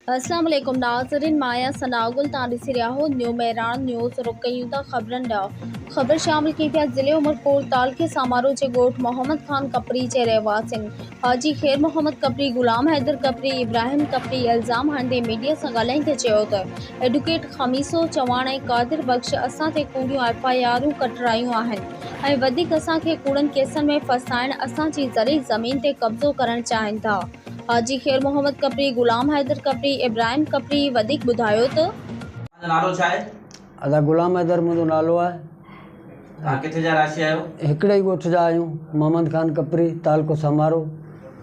अस्सलाम वालेकुम नाज़रीन, माया सनागुल तां ॾिसी रहिया हो न्यू मेहरान न्यूज़। रुक कयूं था ख़बरनि ॾांहुं। ख़बर शामिल की पिया ज़िले उमरकोट तालुक़े सामारो जे ॻोठ मोहम्मद ख़ान कपरी जे रहवासियुनि हाजी ख़ैर मोहम्मद कपरी, ग़ुलाम हैदर कपरी, इब्राहिम कपरी इल्ज़ाम हणंदे मीडिया सां ॻाल्हाईंदे चयो त एडवोकेट ख़मीसो चवाण ऐं क़ादिर बख़्श असां ते कूड़ियूं FIRूं कटरायूं आहिनि ऐं वधीक असांखे कूड़नि केसनि में फसाइण, असांजी ज़रई ज़मीन ते कब्ज़ो करणु चाहिनि था। हाजी ख़ैर मोहम्मद कपरी, ग़ुलाम हैदर कपरी, इब्राहिम कपरी वधीक ॿुधायो त नालो छा आहे? अदा ग़ुलाम हैदर मुंहिंजो नालो आहे। तव्हां किथे जा रहियासी आहियो? हिकिड़े ई ॻोठ जा आहियूं, मोहम्मद ख़ान कपरी, तालुको समारो,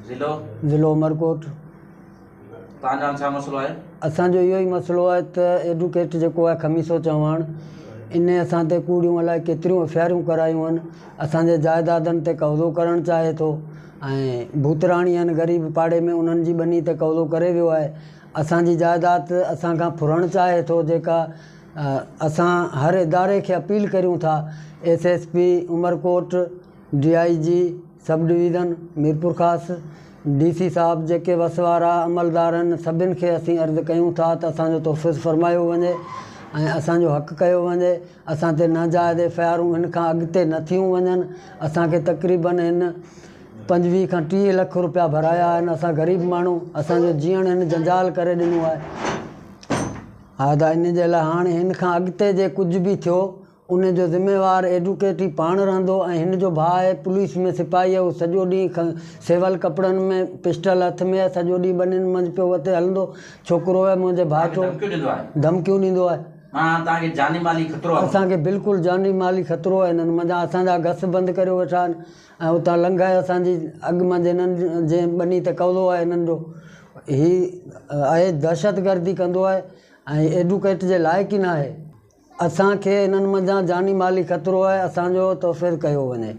ज़िलो उमरकोट। तव्हांजो छा मसइलो आहे? असांजो इहो ई मसइलो आहे त एडवोकेट जेको आहे ख़मीसो चवाण, इन असां ते कूड़ियूं अलाए केतिरियूं FIRूं करायूं आहिनि। असांजे जाइदादनि ते कब्ज़ो करणु चाहे थो ऐं भूतराणी आहिनि ग़रीब पाड़े में, उन्हनि जी ॿनी ते कब्ज़ो करे वियो आहे। असांजी जाइदाद असांखां फुरणु चाहे थो, जेका असां हर इदारे खे अपील करियूं था, SSP Umerkot, DIG sub division Mirpur Khas, DC साहब, जेके वसवारा अमलदार आहिनि, सभिनि खे असीं अर्ज़ु कयूं था त असांजो तोफ़ीज़ फरमायो वञे ऐं असांजो हक़ कयो वञे। असां ते नाजाइज़ FIRूं हिन खां अॻिते न थियूं वञनि। असांखे तक़रीबन हिन 25 खां 30 लख रुपया भराया आहिनि। असां ग़रीब माण्हू, असांजो जीअण हिन जंजाल करे ॾिनो आहे। हा, त इन जे लाइ हाणे हिन खां अॻिते जे कुझु बि थियो, उन जो ज़िम्मेवार एडवोकेट ई पाण रहंदो ऐं हिन जो भाउ आहे पुलिस में सिपाही आहे, उहो सॼो ॾींहुं सेवल कपिड़नि में पिस्टल हथ में आहे, सॼो ॾींहुं ॿनियुनि मंझि पियो वते हलंदो। छोकिरो आहे मुंहिंजे भाइटो, धमकियूं ॾींदो आहे। तव्हांखे जानी माली ख़तरो आहे? असांखे बिल्कुलु जानी माली ख़तरो आहे। हिननि मंझां असांजा घस बंदि करे वेठा आहिनि ऐं उतां लंघाए असांजी अॻु मंझि हिननि जे ॿनी ते कब्ज़ो आहे हिननि जो। हीउ आहे दहशतगर्दी कंदो आहे ऐं एडवोकेट जे लाइक़ु ई न आहे। असांखे हिननि मंझां जानी माली ख़तरो आहे, असांजो तोफ़ीज़ कयो वञे।